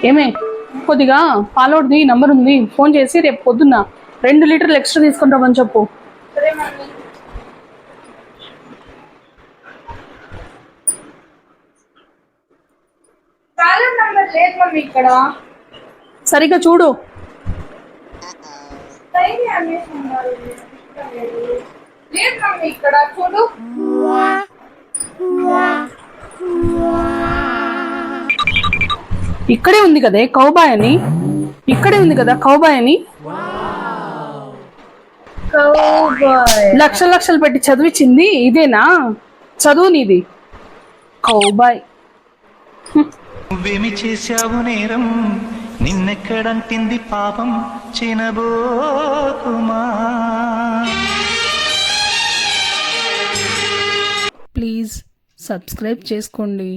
ఏమే, కొద్దిగా పాలోడిది నంబర్ ఉంది, ఫోన్ చేసి రేపు పొద్దున్న 2 లీటర్లు ఎక్స్ట్రా తీసుకుని రమ్మని చెప్పు. ఇక్కడ సరిగ్గా చూడు. ఇక్కడ చూడు. ఇక్కడే ఉంది కదే కౌబాయ్ అని, ఇక్కడే ఉంది కదా కౌబాయ్ అని. లక్షలు లక్షలు పెట్టి చదివించింది ఇదేనా చదువు నీది? కౌబాయ్. నువ్వేమి చేశావు నేరం, నిన్నెక్కడంటింది పాపం చినబోకుమా. ప్లీజ్ సబ్స్క్రైబ్ చేసుకోండి.